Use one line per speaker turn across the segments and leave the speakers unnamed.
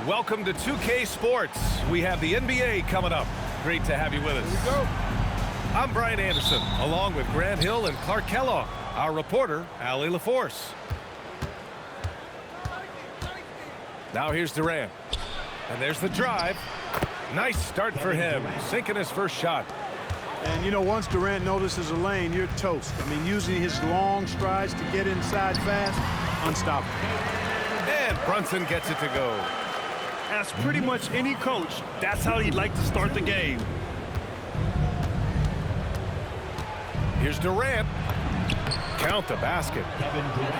Welcome to 2K Sports. We have the NBA coming up. Great to have you with us.
Here we go.
I'm Brian Anderson, along with Grant Hill and Clark Kellogg. Our reporter, Allie LaForce. Now here's Durant. And there's the drive. Nice start for him, sinking his first shot.
And, you know, once Durant notices a lane, you're toast. I mean, using his long strides to get inside fast, unstoppable.
And Brunson gets it to go.
Ask pretty much any coach, that's how he'd like to start the game.
Here's Durant. Count the basket.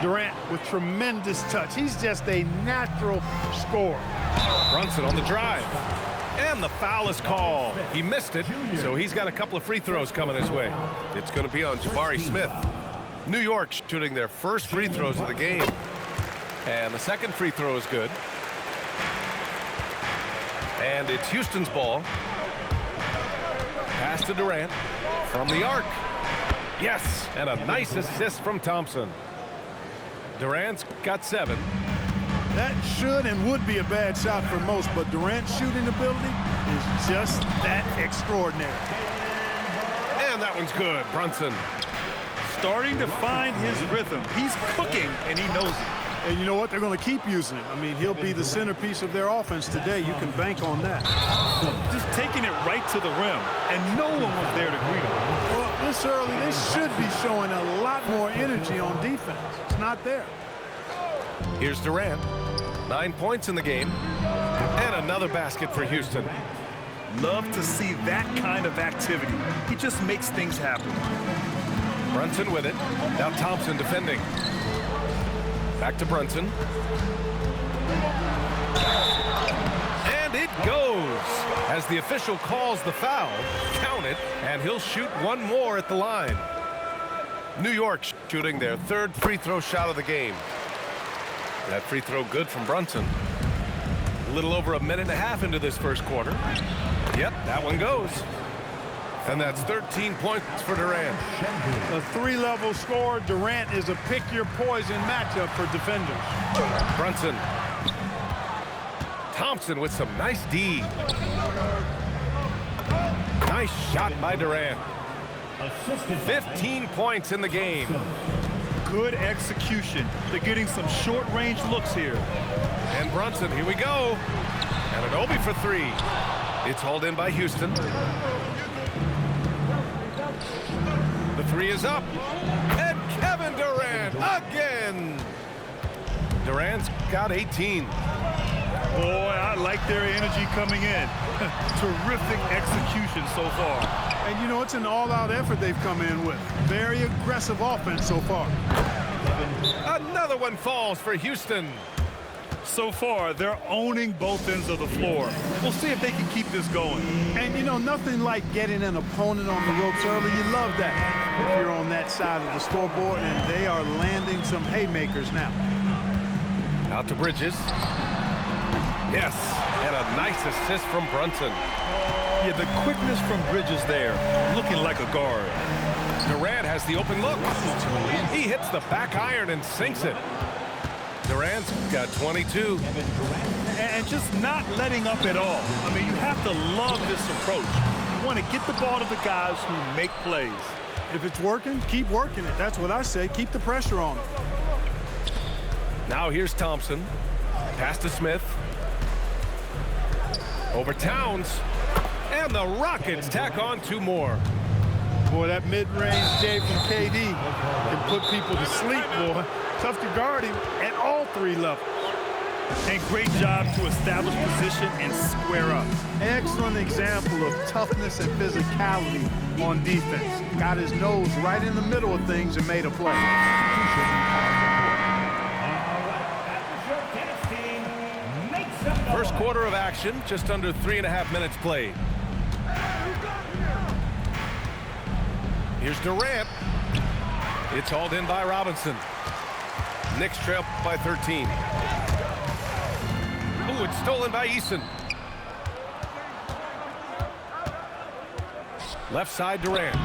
Durant with tremendous touch. He's just a natural scorer.
Brunson on the drive. And the foul is called. He missed it, so he's got a couple of free throws coming his way. It's going to be on Jabari Smith. New York shooting their first free throws of the game. And the second free throw is good. And it's Houston's ball. Pass to Durant from the arc. Yes, and a nice assist from Thompson. Durant's got 7.
That should and would be a bad shot for most, but Durant's shooting ability is just that extraordinary.
And that one's good. Brunson.
Starting to find his rhythm. He's cooking, and he knows it.
And you know what? They're going to keep using him. I mean, he'll be the centerpiece of their offense today. You can bank on that.
Just taking it right to the rim, and no one was there to greet him.
Well, this early, they should be showing a lot more energy on defense. It's not there.
Here's Durant. 9 points in the game. And another basket for Houston.
Love to see that kind of activity. He just makes things happen.
Brunson with it. Now Thompson defending. Back to Brunson. And it goes. As the official calls the foul, count it, and he'll shoot one more at the line. New York shooting their third free throw shot of the game. That free throw good from Brunson. A little over a minute and a half into this first quarter. Yep, that one goes. And that's 13 points for Durant.
A 3-level scorer. Durant is a pick-your-poison matchup for defenders.
Brunson. Thompson with some nice D. Nice shot by Durant. 15 points in the game.
Good execution. They're getting some short-range looks here.
And Brunson, here we go. And an Obi for 3. It's hauled in by Houston. The 3 is up. And Kevin Durant again. Durant's got 18.
Boy, I like their energy coming in. Terrific execution so far.
And, you know, it's an all-out effort they've come in with. Very aggressive offense so far.
Another one falls for Houston.
So far, they're owning both ends of the floor. We'll see if they can keep this going.
And, you know, nothing like getting an opponent on the ropes early. You love that if you're on that side of the scoreboard, and they are landing some haymakers now.
Out to Bridges. Yes, and a nice assist from Brunson.
Yeah, the quickness from Bridges there, looking like a guard.
Durant has the open look. He hits the back iron and sinks it. Durant's got 22.
And just not letting up at all. I mean, you have to love this approach. You want to get the ball to the guys who make plays.
If it's working, keep working it. That's what I say. Keep the pressure on it.
Now here's Thompson. Pass to Smith. Over Towns. And the Rockets tack on 2 more.
Boy, that mid-range J from KD can put people to sleep, boy. Tough to guard him at all 3 levels.
And great job to establish position and square up.
Excellent example of toughness and physicality on defense. Got his nose right in the middle of things and made a play.
First quarter of action, just under 3.5 minutes played. Here's Durant. It's hauled in by Robinson. Knicks trail by 13. Ooh, it's stolen by Eason. Left side Durant.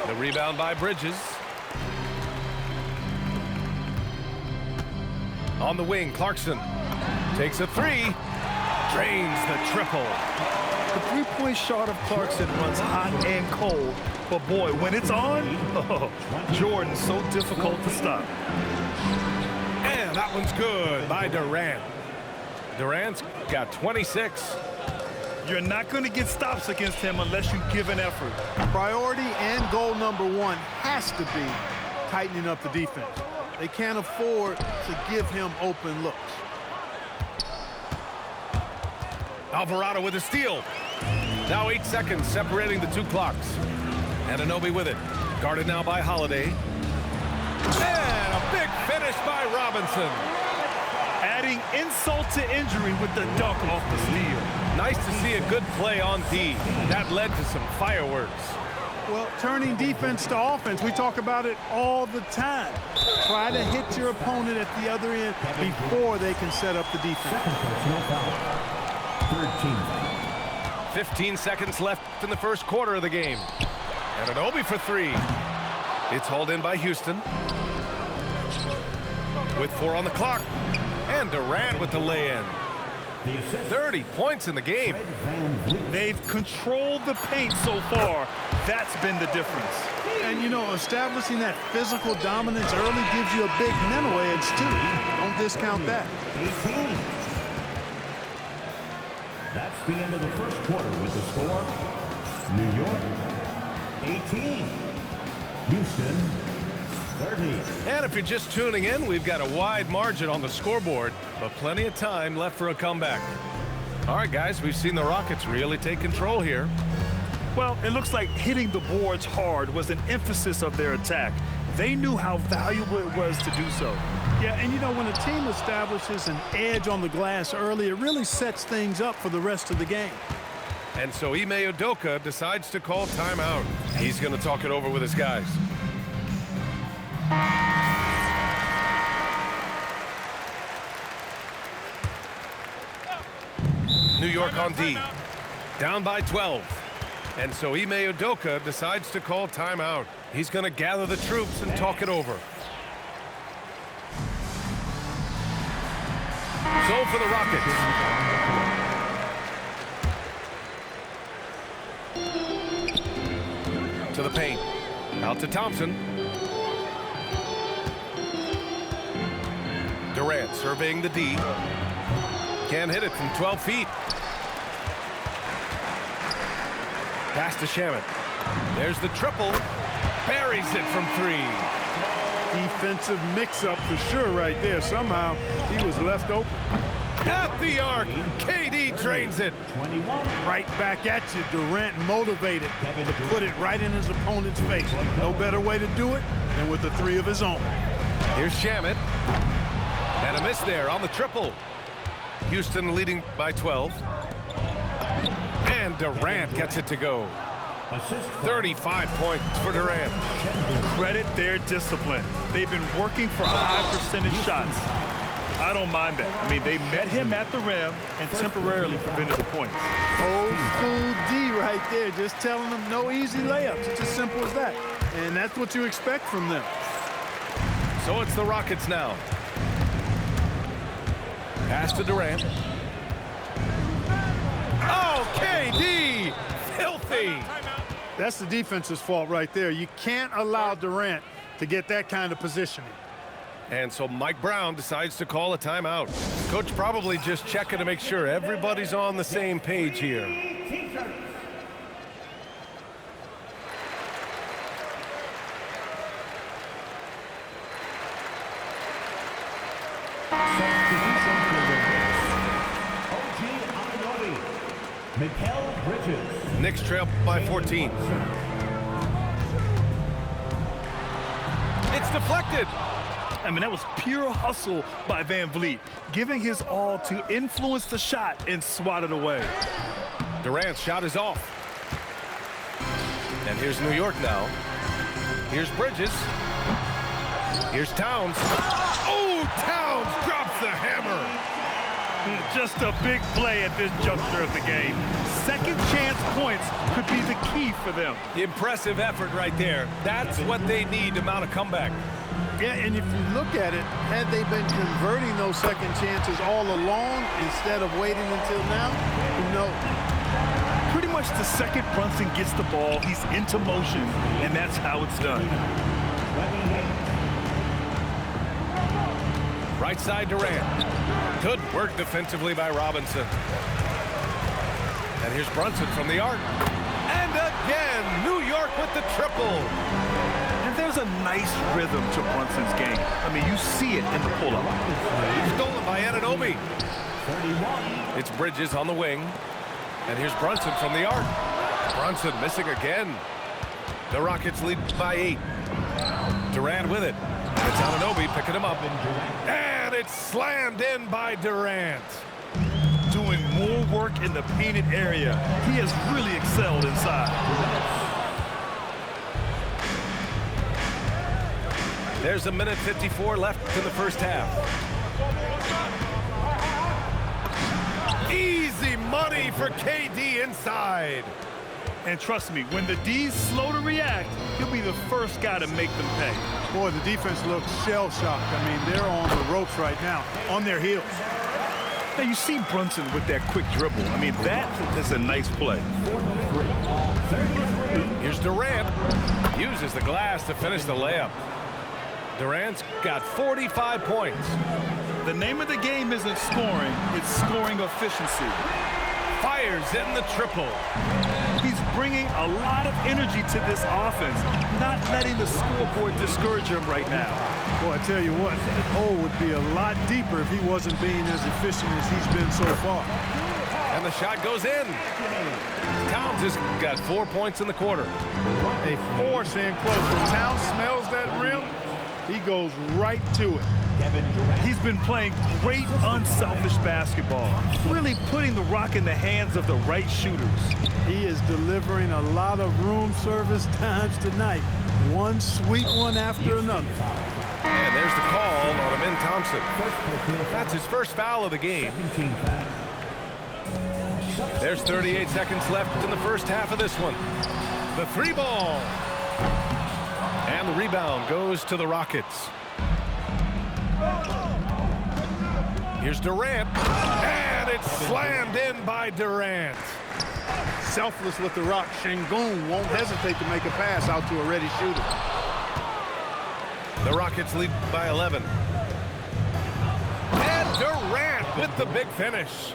The rebound by Bridges. On the wing, Clarkson takes a 3. drains the triple.
The three-point shot of Clarkson runs hot and cold, but boy, when it's on, Jordan, so difficult to stop.
And that one's good by Durant. Durant's got 26.
You're not going to get stops against him unless you give an effort.
Priority and goal number one has to be tightening up the defense. They can't afford to give him open looks.
Alvarado with a steal. Now 8 seconds separating the two clocks. Anunoby with it. Guarded now by Holiday. And a big finish by Robinson.
Adding insult to injury with the dunk off the steal.
Nice to see a good play on D. That led to some fireworks.
Well, turning defense to offense, we talk about it all the time. Try to hit your opponent at the other end before they can set up the defense.
15 seconds left in the first quarter of the game. Anunoby for three. It's hauled in by Houston. With 4 on the clock. And Durant with the lay-in. 30 points in the game.
They've controlled the paint so far. That's been the difference.
And, you know, establishing that physical dominance early gives you a big mental edge, too. Don't discount that.
18. That's the end of the first quarter with the score. New York, 18. Houston, 30.
And if you're just tuning in, we've got a wide margin on the scoreboard, but plenty of time left for a comeback. All right, guys, we've seen the Rockets really take control here.
Well, it looks like hitting the boards hard was an emphasis of their attack. They knew how valuable it was to do so.
Yeah, and you know, when a team establishes an edge on the glass early, it really sets things up for the rest of the game.
And so Ime Udoka decides to call timeout. He's going to talk it over with his guys. New York on D. Down by 12. And so Ime Udoka decides to call timeout. He's going to gather the troops and talk it over. So for the Rockets. To the paint. Out to Thompson. Durant surveying the D. Can't hit it from 12 feet. Pass to Shamet. There's the triple. Buries it from 3.
Defensive mix-up for sure right there. Somehow he was left open.
At the arc. KD drains it.
21.
Right back at you. Durant motivated to put it right in his opponent's face. No better way to do it than with the 3 of his own.
Here's Shamet. And a miss there on the triple. Houston leading by 12. And Durant gets it to go. 35 points for Durant.
Credit their discipline. They've been working for high percentage shots. I don't mind that. I mean, they met him at the rim and temporarily prevented the points.
Old school D right there, just telling them no easy layups. It's as simple as that. And that's what you expect from them.
So it's the Rockets now. Pass to Durant. Oh, KD! Filthy!
That's the defense's fault right there. You can't allow Durant to get that kind of positioning.
And so Mike Brown decides to call a timeout. Coach probably just checking to make sure everybody's on the same page here.
Mikal Bridges.
Knicks trail by 14. It's deflected.
I mean, that was pure hustle by Van Vliet, giving his all to influence the shot and swat it away.
Durant's shot is off. And here's New York now. Here's Bridges. Here's Towns. Oh, Towns drops the hammer.
Just a big play at this juncture of the game. Second chance points could be the key for them.
Impressive effort right there. That's what they need to mount a comeback.
Yeah, and if you look at it, had they been converting those second chances all along instead of waiting until now, who knows?
Pretty much the second Brunson gets the ball, he's into motion, and that's how it's done.
Right side Durant. Good work defensively by Robinson. And here's Brunson from the arc. And again, New York with the triple.
And there's a nice rhythm to Brunson's game. I mean, you see it in the pull-up.
Stolen by Anunoby. It's Bridges on the wing. And here's Brunson from the arc. Brunson missing again. The Rockets lead by 8. Durant with it. And it's Anunoby picking him up. And it's slammed in by Durant.
Doing more work in the painted area. He has really excelled inside.
There's a minute 54 left in the first half. Easy money for KD inside.
And trust me, when the D's slow to react, he'll be the first guy to make them pay.
Boy, the defense looks shell-shocked. I mean, they're on the ropes right now, on their heels.
Now, you see Brunson with that quick dribble. I mean, that is a nice play.
Here's Durant. Uses the glass to finish the layup. Durant's got 45 points.
The name of the game isn't scoring, it's scoring efficiency.
Fires in the triple.
He's bringing a lot of energy to this offense, not letting the scoreboard discourage him right now.
Boy, I tell you what, that hole would be a lot deeper if he wasn't being as efficient as he's been so far.
And the shot goes in. Towns has got 4 points in the quarter.
They force in close. When Towns smells that rim, he goes right to it.
He's been playing great, unselfish basketball, really putting the rock in the hands of the right shooters.
He is delivering a lot of room service times tonight. One sweet one after another.
And there's the call on Amin Thompson. That's his first foul of the game. There's 38 seconds left in the first half of this one. The 3 ball. And the rebound goes to the Rockets. Here's Durant. And it's slammed in by Durant.
Selfless with the rock. Şengün won't hesitate to make a pass out to a ready shooter.
The Rockets lead by 11. And Durant with the big finish.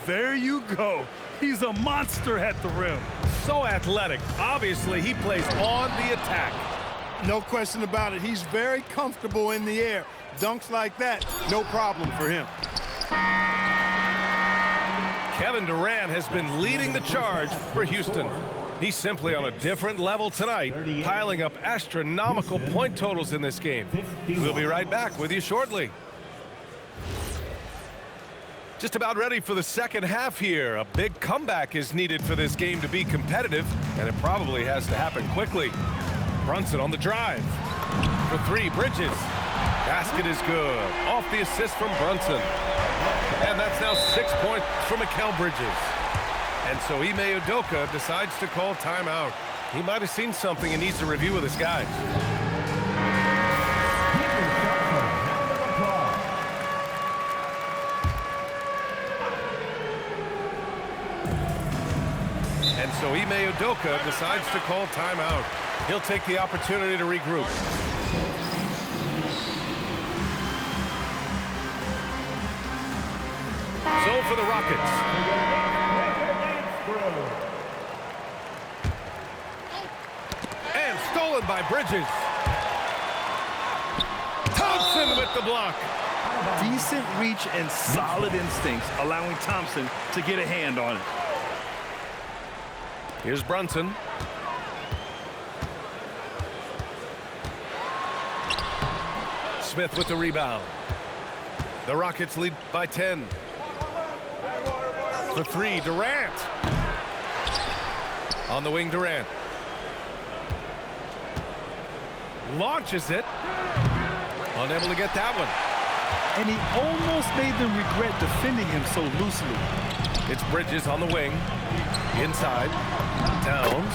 There you go. He's a monster at the rim.
So athletic. Obviously, he plays on the attack.
No question about it. He's very comfortable in the air. Dunks like that, no problem for him.
Kevin Durant has been leading the charge for Houston. He's simply on a different level tonight, piling up astronomical point totals in this game. We'll be right back with you shortly. Just about ready for the second half here. A big comeback is needed for this game to be competitive, and it probably has to happen quickly. Brunson on the drive. For 3, Bridges. Basket is good. Off the assist from Brunson. And that's now 6 points from Mikal Bridges. And so Ime Udoka decides to call timeout. He might have seen something and needs to review with his guys. And so Ime Udoka decides to call timeout. He'll take the opportunity to regroup. So for the Rockets. And stolen by Bridges. Thompson with the block.
Decent reach and solid instincts, allowing Thompson to get a hand on it.
Here's Brunson. Smith with the rebound. The Rockets lead by 10. For 3, Durant. On the wing, Durant. Launches it. Unable to get that one.
And he almost made them regret defending him so loosely.
It's Bridges on the wing. Inside. Towns.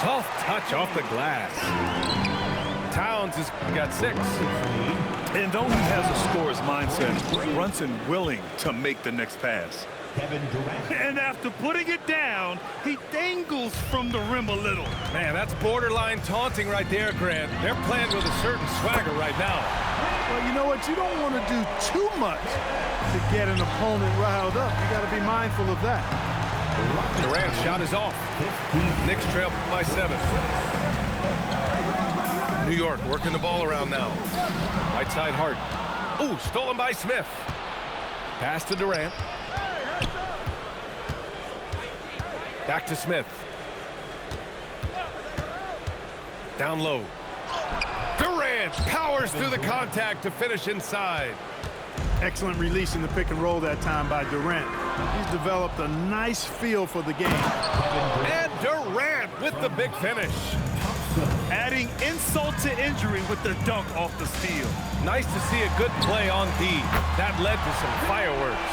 Soft touch off the glass. Towns has got 6.
And though he has a scorer's mindset, Brunson willing to make the next pass.
Kevin Durant.
And after putting it down, he dangles from the rim a little.
Man, that's borderline taunting right there, Grant. They're playing with a certain swagger right now.
Well, you know what? You don't want to do too much to get an opponent riled up. You got to be mindful of that.
Durant's shot is off. Knicks trail by 7. New York working the ball around now. Right side Hart. Ooh, stolen by Smith. Pass to Durant. Back to Smith. Down low. Durant powers through the contact to finish inside.
Excellent release in the pick and roll that time by Durant. He's developed a nice feel for the game.
And Durant with the big finish.
Adding insult to injury with the dunk off the steal.
Nice to see a good play on D. That led to some fireworks.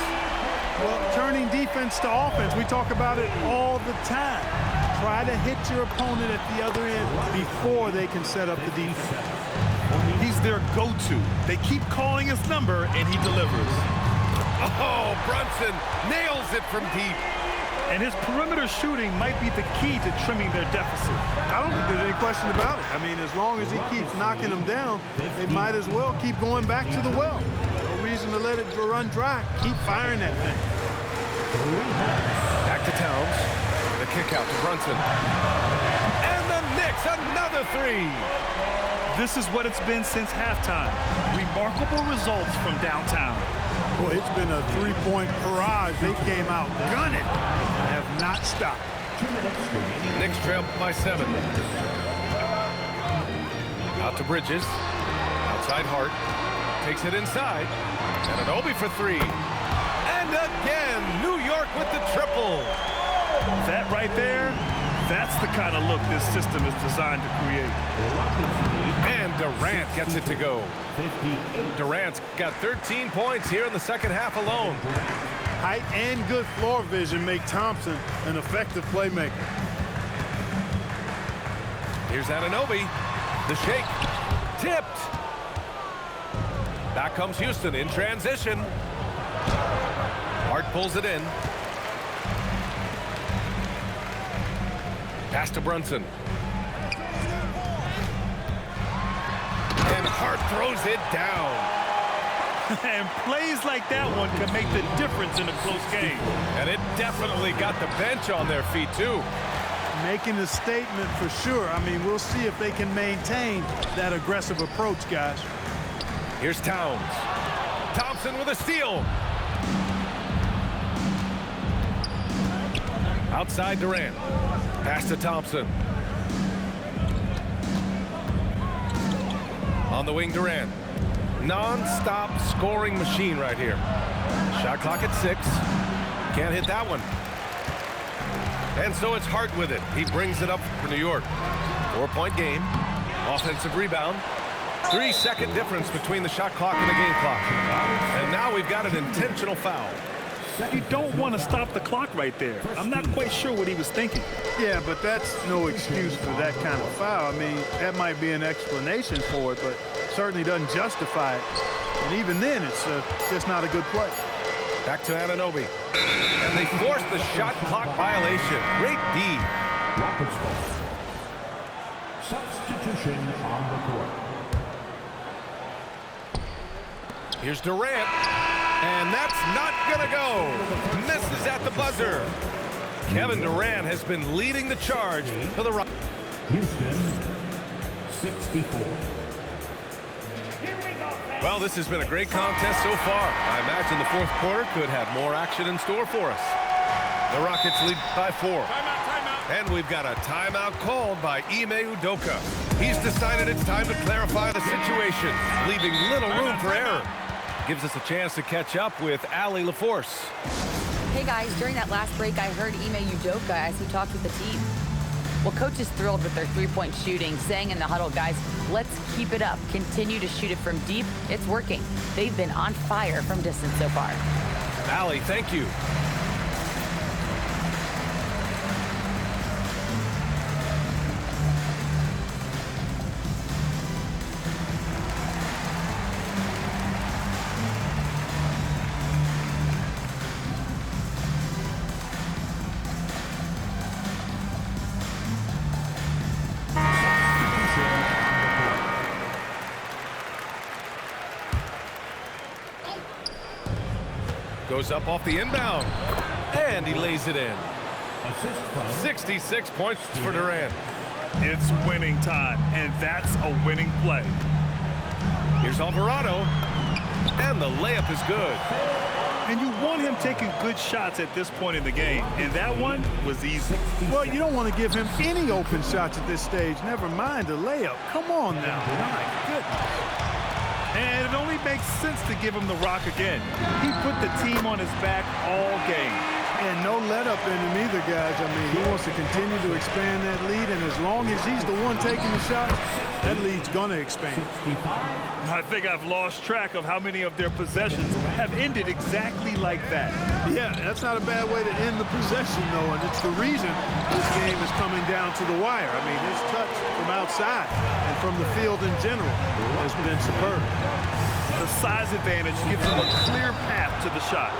Well, turning defense to offense, we talk about it all the time. Try to hit your opponent at the other end before they can set up the defense.
He's their go-to. They keep calling his number, and he delivers.
Oh, Brunson nails it from deep.
And his perimeter shooting might be the key to trimming their deficit.
I don't think there's any question about it. I mean, as long as he keeps knocking them down, they might as well keep going back to the well. No reason to let it run dry. Keep firing that thing.
Back to Towns. The kick out to Brunson. And the Knicks, another 3.
This is what it's been since halftime. Remarkable results from downtown.
Boy, it's been a three-point barrage. They came out gunning and have not stopped.
Knicks trail by 7. Out to Bridges. Outside Hart. Takes it inside. And an Obi for 3. And again, New York with the triple.
That right there, that's the kind of look this system is designed to create.
And Durant gets it to go. Durant's got 13 points here in the second half alone.
Height and good floor vision make Thompson an effective playmaker.
Here's Anunoby. The shake. Tipped. Back comes Houston in transition. Hart pulls it in. Pass to Brunson. And Hart throws it down.
And plays like that one can make the difference in a close game.
And it definitely got the bench on their feet, too.
Making a statement for sure. I mean, we'll see if they can maintain that aggressive approach, guys.
Here's Towns. Thompson with a steal. Outside Durant. Pass to Thompson. On the wing, Durant. Non-stop scoring machine right here. Shot clock at 6. Can't hit that one. And so it's Hart with it. He brings it up for New York. 4-point game. Offensive rebound. 3-second difference between the shot clock and the game clock. And now we've got an intentional foul.
You don't want to stop the clock right there. I'm not quite sure what he was thinking.
Yeah, but that's no excuse for that kind of foul. I mean, that might be an explanation for it, but certainly doesn't justify it. And even then, it's just not a good play.
Back to Anunoby. And they force the shot clock violation. Great D.
Rockets ball. Substitution on the court.
Here's Durant. And that's not gonna go. Misses at the buzzer. Kevin Durant has been leading the charge for the Rockets.
Houston, 64.
Well, this has been a great contest so far. I imagine the fourth quarter could have more action in store for us. The Rockets lead by 4. And we've got a timeout called by Ime Udoka. He's decided it's time to clarify the situation, leaving little room for error. Gives us a chance to catch up with Allie LaForce.
Hey guys, during that last break, I heard Ime Udoka as he talked with the team. Well, coach is thrilled with their three-point shooting, saying in the huddle, guys, let's keep it up. Continue to shoot it from deep. It's working. They've been on fire from distance so far.
Allie, thank you. Goes up off the inbound. And he lays it in.
Assist from
66 points for Durant.
It's winning time, and that's a winning play.
Here's Alvarado. And the layup is good.
And you want him taking good shots at this point in the game, and that one was easy.
Well, you don't want to give him any open shots at this stage. Never mind a layup. Come on now. My goodness.
And it only makes sense to give him the rock again. He put the team on his back all game.
And no let up in him either, guys. I mean, he wants to continue to expand that lead, and as long as he's the one taking the shots, that lead's going to expand.
I think I've lost track of how many of their possessions have ended exactly like that.
Yeah, that's not a bad way to end the possession, though, and it's the reason this game is coming down to the wire. I mean, his touch from outside and from the field in general has been superb.
The size advantage gives him a clear path to the shot.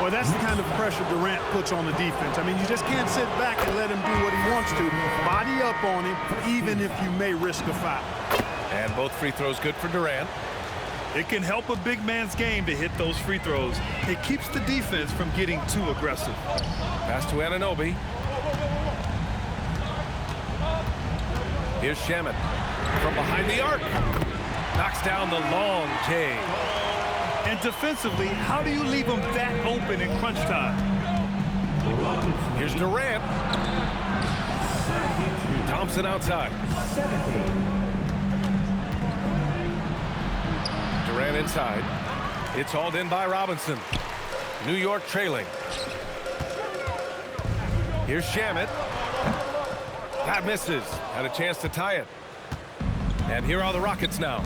Well, that's the kind of pressure Durant puts on the defense. I mean, you just can't sit back and let him do what he wants to. Body up on him, even if you may risk a foul.
And both free throws good for Durant.
It can help a big man's game to hit those free throws. It keeps the defense from getting too aggressive.
Pass to Anunoby. Here's Shamet from behind the arc. Knocks down the long J.
And defensively, how do you leave them that open in crunch time?
Here's Durant. Thompson outside. Durant inside. It's hauled in by Robinson. New York trailing. Here's Shamet. That misses. Had a chance to tie it. And here are the Rockets now.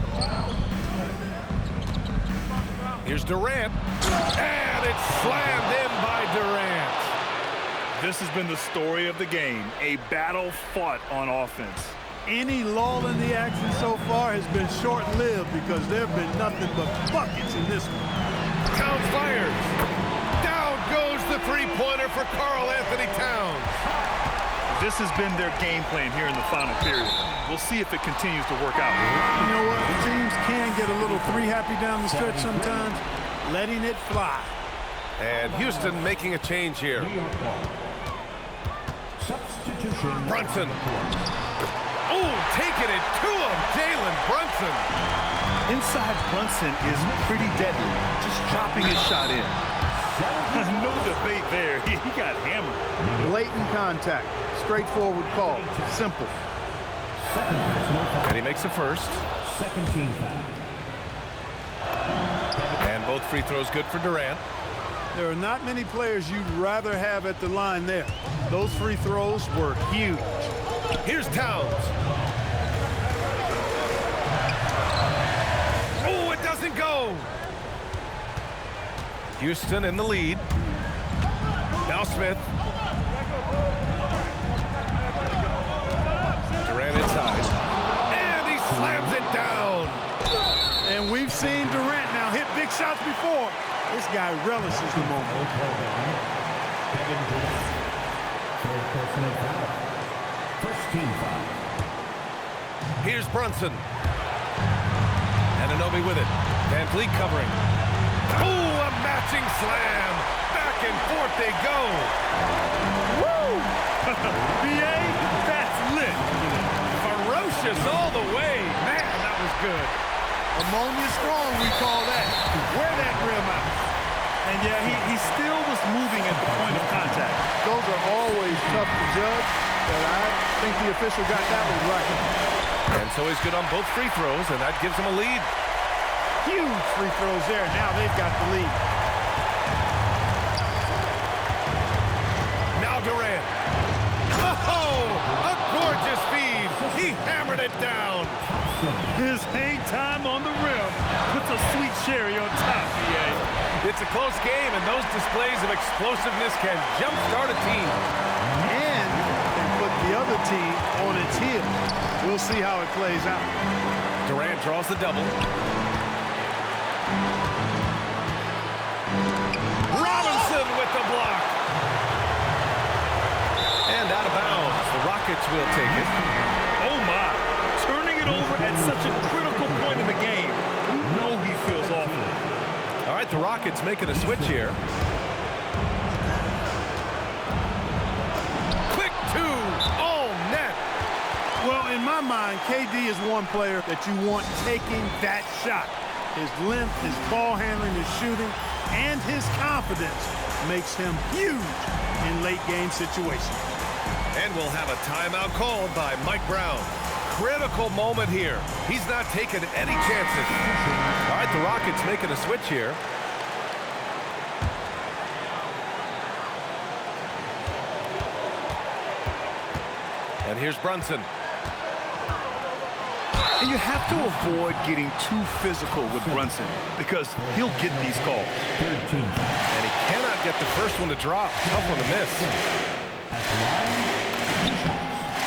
Here's Durant. And it's slammed in by Durant.
This has been the story of the game, a battle fought on offense.
Any lull in the action so far has been short-lived because there have been nothing but buckets in this one.
Towns fires. Down goes the three-pointer for Karl Anthony Towns.
This has been their game plan here in the final period. We'll see if it continues to work out.
You know what? Teams can get a little three-happy down the stretch sometimes, letting it fly.
And Houston making a change here.
substitution.
Brunson. Oh, taking it to him, Jalen Brunson.
Inside Brunson is pretty deadly, just dropping his shot in. No debate there. He got hammered.
Blatant contact. Straightforward call. Simple.
And he makes the first.
Second team foul.
And both free throws good for Durant.
There are not many players you'd rather have at the line there. Those free throws were huge.
Here's Towns. Oh, it doesn't go. Houston in the lead. Now Smith. Durant inside. And he slams it down.
And we've seen Durant now hit big shots before. This guy relishes the moment.
Kevin Durant. Third personal foul. First team foul.
Here's Brunson. Anunoby with it. Van Vliet covering. Oh, a matching slam. Back and forth they go.
Woo! BA, that's lit.
Ferocious all the way. Man, that was good.
Ammonia strong, we call that. Wear that rim out.
And yeah, he still was moving at the point of contact.
Those are always tough to judge, but I think the official got that one right.
And so he's good on both free throws, and that gives him a lead.
Huge free throws there. Now they've got the lead.
Now Durant. Oh, a gorgeous feed. He hammered it down.
His hang time on the rim puts a sweet cherry on top, BA.
It's a close game, and those displays of explosiveness can jumpstart a team.
And they put the other team on its heels. We'll see how it plays out.
Durant draws the double. Robinson with the block. And out of bounds. The Rockets will take it.
Oh, my. Turning it over at such a critical point in the game. You know he feels awful.
All right, right, the Rockets making a switch here. Quick two. Oh, net.
Well, in my mind, KD is one player that you want taking that shot. His length, his ball handling, his shooting, and his confidence makes him huge in late-game situations.
And we'll have a timeout called by Mike Brown. Critical moment here. He's not taking any chances. All right, the Rockets making a switch here. And here's Brunson.
And you have to avoid getting too physical with Brunson because he'll get these calls.
And he cannot get the first one to drop. Tough one to miss.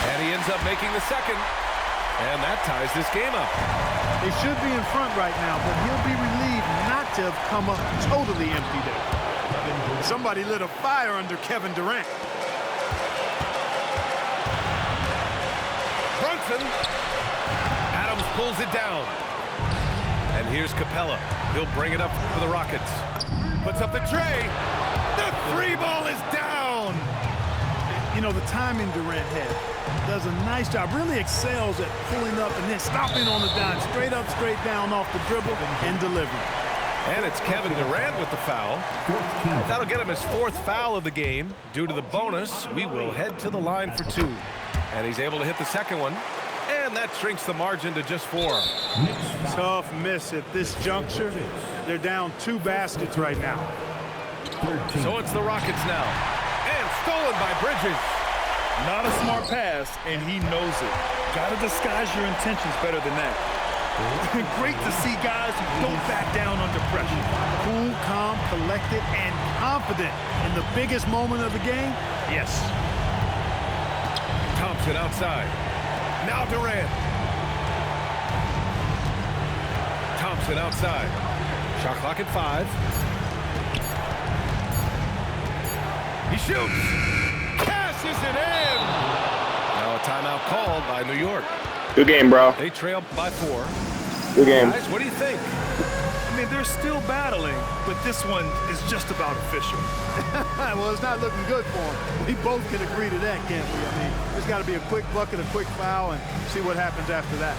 And he ends up making the second. And that ties this game up.
They should be in front right now, but he'll be relieved not to have come up totally empty there. Somebody lit a fire under Kevin Durant.
Brunson. Adams pulls it down. And here's Capella. He'll bring it up for the Rockets. Puts up the tray. The three ball is down.
You know, the timing Durant had does a nice job, really excels at pulling up and then stopping on the dime, straight up, straight down off the dribble and delivering.
And it's Kevin Durant with the foul. That'll get him his fourth foul of the game. Due to the bonus, we will head to the line for two. And he's able to hit the second one. And that shrinks the margin to just 4.
Tough miss at this juncture. They're down 2 baskets right now.
So it's the Rockets now. And stolen by Bridges.
Not a smart pass, and he knows it. Got to disguise your intentions better than that. Great to see guys who don't back down under pressure.
Cool, calm, collected, and confident in the biggest moment of the game. Yes.
Thompson outside. Now Durant. Thompson outside. Shot clock at 5. He shoots. Cashes it in. Now a timeout called by New York.
Good game, bro.
They trail by 4.
Good game.
Guys, what do you think?
I mean, they're still battling, but this one is just about official.
Well, it's not looking good for them. We both can agree to that, can't we? I mean, there's got to be a quick bucket, a quick foul, and see what happens after that.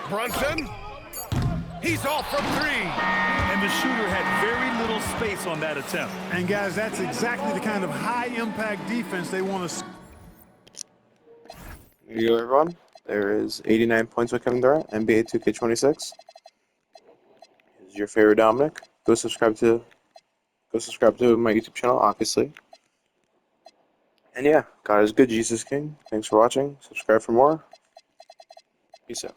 Brunson. He's off from 3.
And the shooter had very little space on that attempt.
And, guys, that's exactly the kind of high-impact defense they want to.
Here you go, everyone. There is 89 points with Kevin Durant, NBA 2K26. This is your favorite Dominic. Go subscribe to my YouTube channel, obviously. And yeah, God is good, Jesus King. Thanks for watching. Subscribe for more. Peace out.